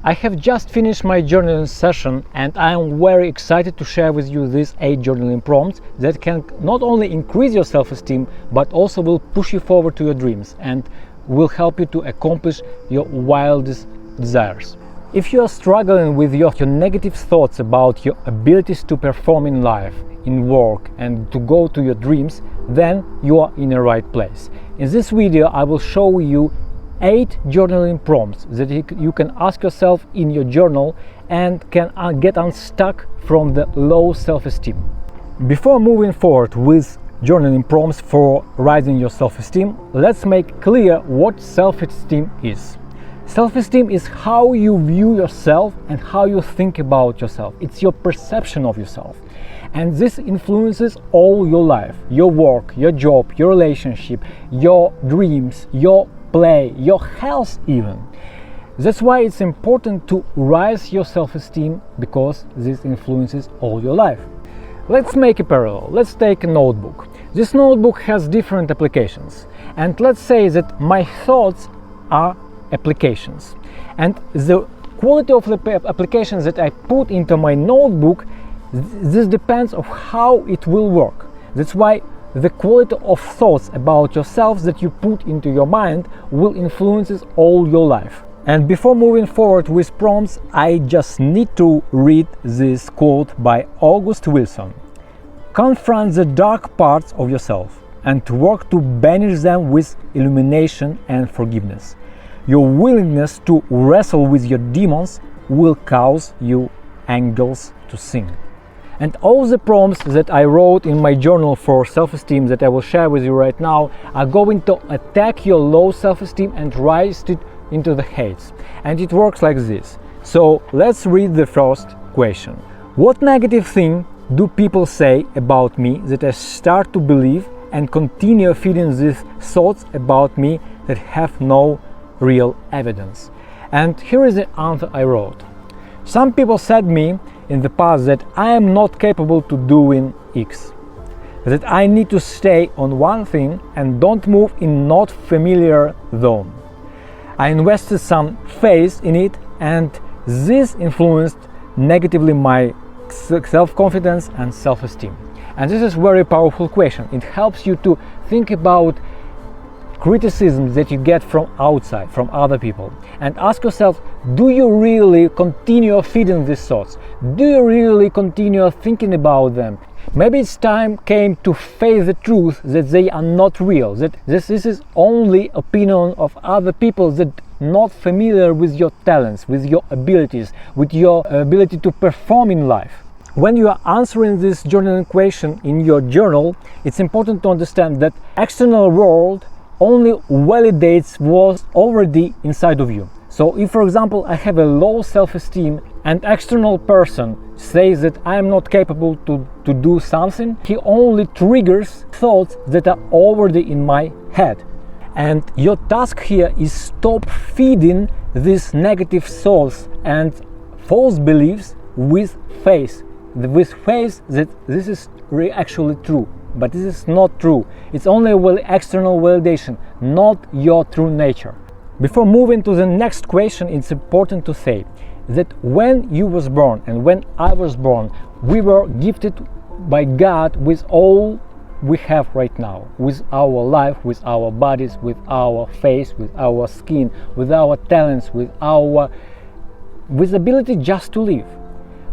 I have just finished my journaling session and I am very excited to share with you these 8 journaling prompts that can not only increase your self-esteem but also will push you forward to your dreams and will help you to accomplish your wildest desires. If you are struggling with your negative thoughts about your abilities to perform in life, in work and to go to your dreams, then you are in the right place. In this video I will show you 8 journaling prompts that you can ask yourself in your journal and can get unstuck from the low self-esteem. Before moving forward with journaling prompts for rising your self-esteem, let's make clear what self-esteem is. Self-esteem is how you view yourself and how you think about yourself. It's your perception of yourself. And this influences all your life, your work, your job, your relationship, your dreams, your play, your health even. That's why it's important to rise your self-esteem, because this influences all your life. Let's make a parallel. Let's take a notebook. This notebook has different applications. And let's say that my thoughts are applications. And the quality of the applications that I put into my notebook, this depends on how it will work. That's why the quality of thoughts about yourself that you put into your mind will influence all your life. And before moving forward with prompts, I just need to read this quote by August Wilson. Confront the dark parts of yourself and work to banish them with illumination and forgiveness. Your willingness to wrestle with your demons will cause you angels to sing. And all the prompts that I wrote in my journal for self-esteem that I will share with you right now are going to attack your low self-esteem and rise it into the heights. And it works like this. So let's read the first question. What negative thing do people say about me that I start to believe and continue feeding these thoughts about me that have no real evidence? And here is the answer I wrote. Some people said me in the past that I am not capable to doing X, that I need to stay on one thing and don't move in not familiar zone. I invested some faith in it and this influenced negatively my self-confidence and self-esteem. And this is a very powerful question. It helps you to think about criticism that you get from outside, from other people, and ask yourself, do you really continue feeding these thoughts? Do you really continue thinking about them? Maybe it's time came to face the truth that they are not real, that this is only opinion of other people that not familiar with your talents, with your abilities, with your ability to perform in life. When you are answering this journaling question in your journal, it's important to understand that external world only validates what's already inside of you. So if, for example, I have a low self-esteem and external person says that I am not capable to do something, he only triggers thoughts that are already in my head. And your task here is stop feeding these negative thoughts and false beliefs with faith that this is actually true. But this is not true. It's only external validation, not your true nature. Before moving to the next question, it's important to say that when you was born and when I was born, we were gifted by God with all we have right now, with our life, with our bodies, with our face, with our skin, with our talents, with ability just to live.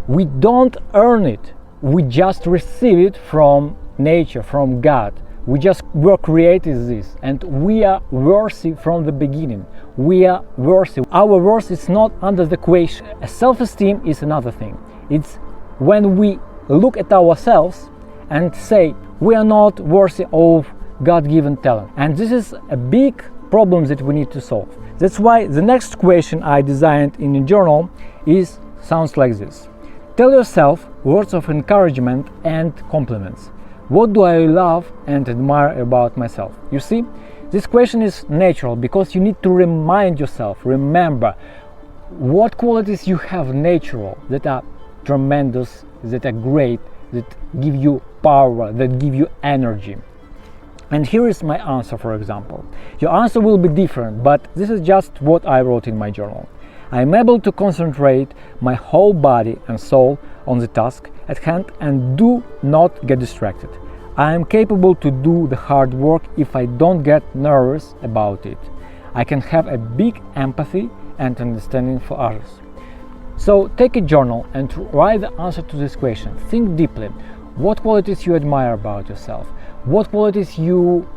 We don't earn it. We just receive it from nature, from God. We just were created this, and we are worthy from the beginning. We are worthy. Our worth is not under the question. Self-esteem is another thing. It's when we look at ourselves and say we are not worthy of God-given talent. And this is a big problem that we need to solve. That's why the next question I designed in a journal sounds like this. Tell yourself words of encouragement and compliments. What do I love and admire about myself? You see, this question is natural because you need to remind yourself, remember what qualities you have natural that are tremendous, that are great, that give you power, that give you energy. And here is my answer, for example. Your answer will be different, but this is just what I wrote in my journal. I'm able to concentrate my whole body and soul on the task at hand and do not get distracted. I am capable to do the hard work if I don't get nervous about it. I can have a big empathy and understanding for others. So take a journal and write the answer to this question. Think deeply. What qualities you admire about yourself? What qualities you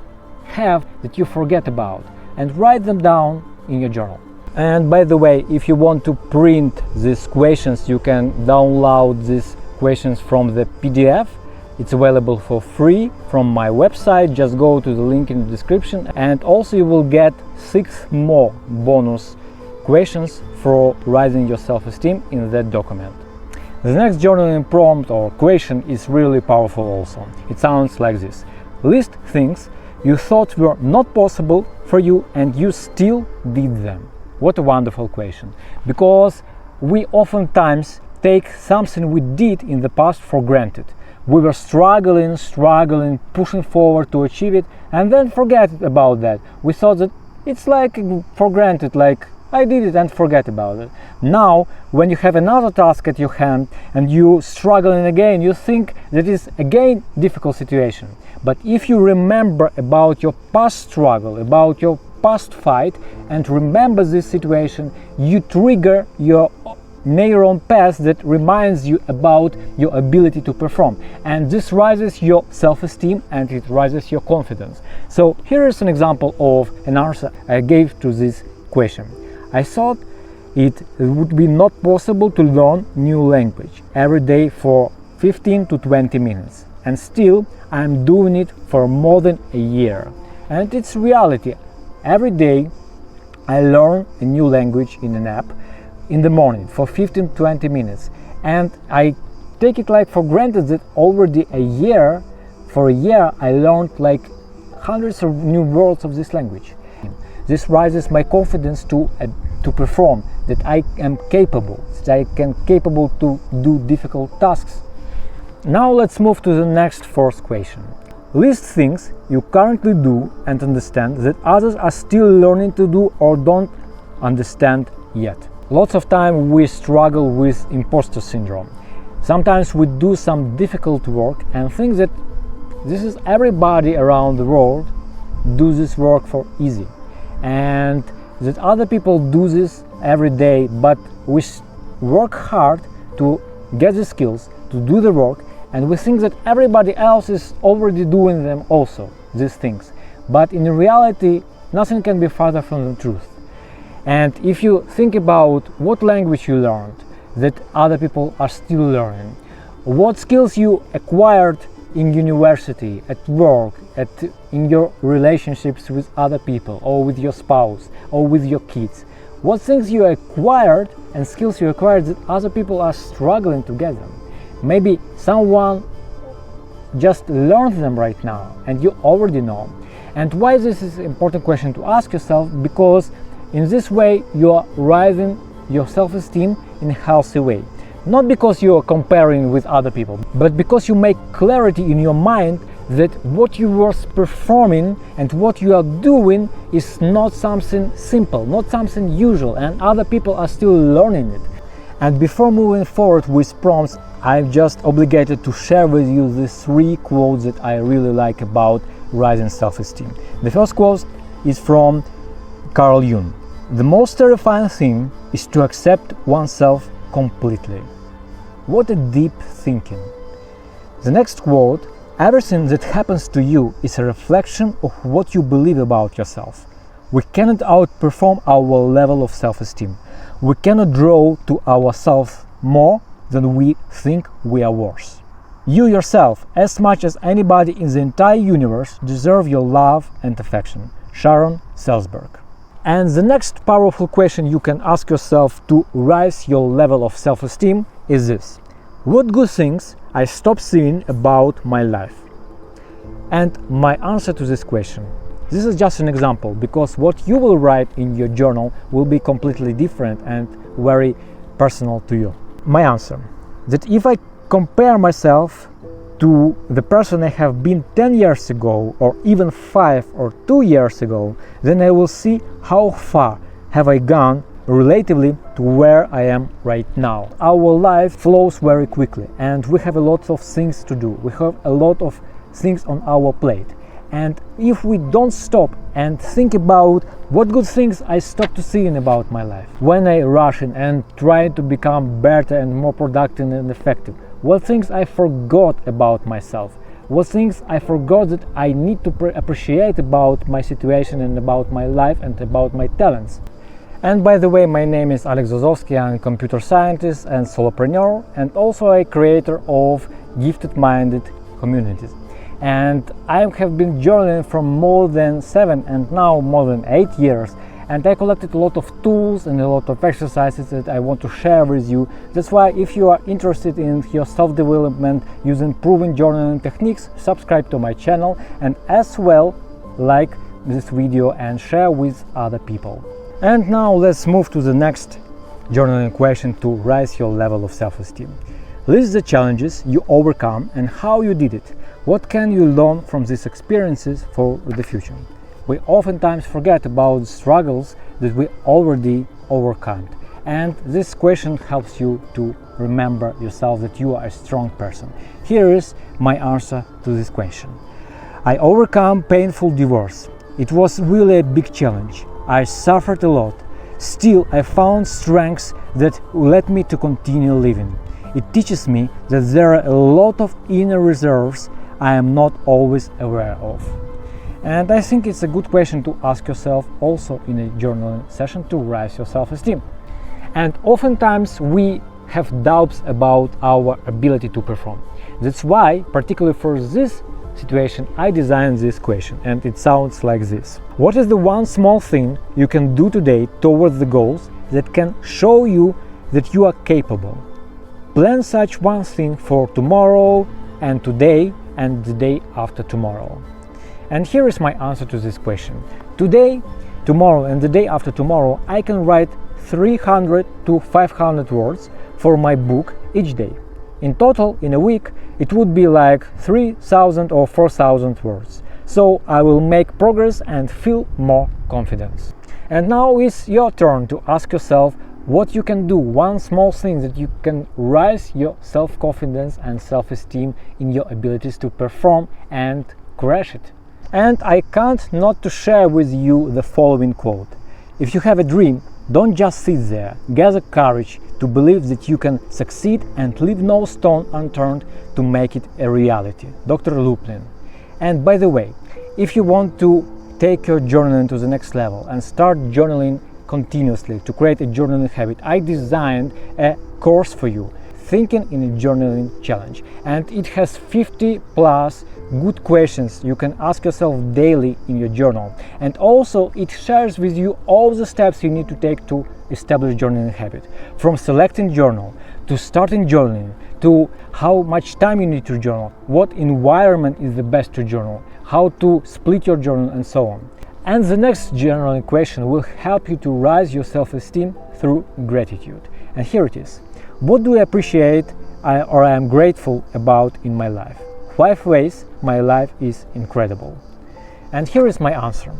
have that you forget about? And write them down in your journal. And by the way, if you want to print these questions, you can download these questions from the PDF. It's available for free from my website. Just go to the link in the description, and also you will get 6 more bonus questions for raising your self-esteem in that document. The next journaling prompt or question is really powerful also. It sounds like this. List things you thought were not possible for you and you still did them. What a wonderful question, because we oftentimes take something we did in the past for granted. We were struggling, pushing forward to achieve it, and then forget about that. We thought that it's like for granted, like I did it and forget about it. Now, when you have another task at your hand and you struggling again, you think that is again difficult situation. But if you remember about your past struggle, about your past fight, and remember this situation, you trigger your neuron path that reminds you about your ability to perform, and this raises your self-esteem and it raises your confidence. So here is an example of an answer I gave to this question. I thought it would be not possible to learn new language every day for 15 to 20 minutes, and still I'm doing it for more than a year. And it's reality. Every day I learn a new language in an app in the morning for 15-20 minutes, and I take it like for granted that already for a year I learned like hundreds of new words of this language. This raises my confidence to perform, that I am capable, to do difficult tasks. Now let's move to the next fourth question. List things you currently do and understand that others are still learning to do or don't understand yet. Lots of time we struggle with imposter syndrome. Sometimes we do some difficult work and think that this is everybody around the world do this work for easy, and that other people do this every day, but we work hard to get the skills to do the work, and we think that everybody else is already doing them also, these things. But in reality, nothing can be farther from the truth. And if you think about what language you learned that other people are still learning, what skills you acquired in university, at work, in your relationships with other people, or with your spouse, or with your kids, what things you acquired and skills you acquired that other people are struggling to get them. Maybe someone just learned them right now and you already know. And why this is an important question to ask yourself? Because in this way you are raising your self-esteem in a healthy way. Not because you are comparing with other people, but because you make clarity in your mind that what you were performing and what you are doing is not something simple, not something usual, and other people are still learning it. And before moving forward with prompts, I'm just obligated to share with you the 3 quotes that I really like about rising self-esteem. The first quote is from Carl Jung. The most terrifying thing is to accept oneself completely. What a deep thinking. The next quote: everything that happens to you is a reflection of what you believe about yourself. We cannot outperform our level of self-esteem. We cannot draw to ourselves more than we think we are worth. You yourself, as much as anybody in the entire universe, deserve your love and affection. Sharon Salzberg. And the next powerful question you can ask yourself to raise your level of self-esteem is this: what good things I stopped seeing about my life? And my answer to this question, this is just an example, because what you will write in your journal will be completely different and very personal to you. My answer, that if I compare myself to the person I have been 10 years ago, or even 5 or 2 years ago, then I will see how far have I gone relatively to where I am right now. Our life flows very quickly and we have a lot of things to do. We have a lot of things on our plate. And if we don't stop and think about what good things I stop to see in about my life, when I rush in and try to become better and more productive and effective, what things I forgot about myself, what things I forgot that I need to appreciate about my situation and about my life and about my talents. And by the way, my name is Alex Zozowski. I'm a computer scientist and solopreneur and also a creator of gifted-minded communities. And I have been journaling for more than 7 and now more than 8 years, and I collected a lot of tools and a lot of exercises that I want to share with you. That's why if you are interested in your self-development using proven journaling techniques, subscribe to my channel and as well like this video and share with other people. And now let's move to the next journaling question to raise your level of self-esteem. List the challenges you overcome and how you did it. What can you learn from these experiences for the future? We oftentimes forget about the struggles that we already overcome. And this question helps you to remember yourself that you are a strong person. Here is my answer to this question. I overcome painful divorce. It was really a big challenge. I suffered a lot. Still, I found strengths that led me to continue living. It teaches me that there are a lot of inner reserves I am not always aware of. And I think it's a good question to ask yourself also in a journaling session to raise your self-esteem. And oftentimes we have doubts about our ability to perform. That's why, particularly for this situation, I designed this question, and it sounds like this. What is the one small thing you can do today towards the goals that can show you that you are capable? Plan such one thing for tomorrow and today and the day after tomorrow. And here is my answer to this question. Today, tomorrow and the day after tomorrow, I can write 300 to 500 words for my book each day. In total, in a week, it would be like 3,000 or 4,000 words. So I will make progress and feel more confidence. And now it's your turn to ask yourself what you can do, one small thing that you can raise your self-confidence and self-esteem in your abilities to perform and crush it. And I can't not to share with you the following quote. If you have a dream, don't just sit there. Gather courage to believe that you can succeed and leave no stone unturned to make it a reality. Dr. Luplin. And by the way, if you want to take your journaling to the next level and start journaling continuously to create a journaling habit, I designed a course for you, Thinking in a Journaling Challenge, and it has 50 plus good questions you can ask yourself daily in your journal, and also it shares with you all the steps you need to take to establish journaling habit, from selecting journal to starting journaling to how much time you need to journal, what environment is the best to journal, how to split your journal, and so on. And the next journaling question will help you to raise your self-esteem through gratitude. And here it is. What do I appreciate or I am grateful about in my life? 5 ways my life is incredible. And here is my answer.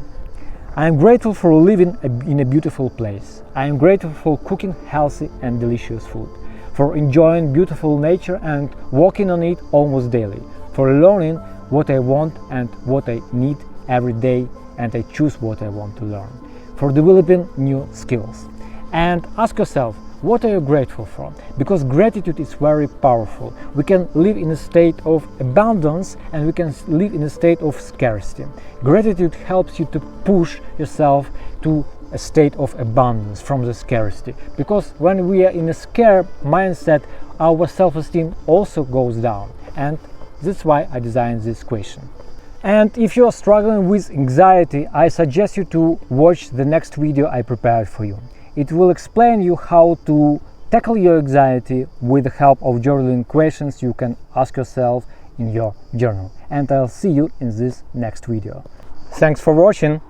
I am grateful for living in a beautiful place. I am grateful for cooking healthy and delicious food, for enjoying beautiful nature and walking on it almost daily, for learning what I want and what I need every day, and I choose what I want to learn, for developing new skills. And ask yourself, what are you grateful for? Because gratitude is very powerful. We can live in a state of abundance and we can live in a state of scarcity. Gratitude helps you to push yourself to a state of abundance from the scarcity. Because when we are in a scarce mindset, our self-esteem also goes down. And that's why I designed this question. And if you are struggling with anxiety, I suggest you to watch the next video I prepared for you. It will explain you how to tackle your anxiety with the help of journaling questions you can ask yourself in your journal. And I'll see you in this next video. Thanks for watching.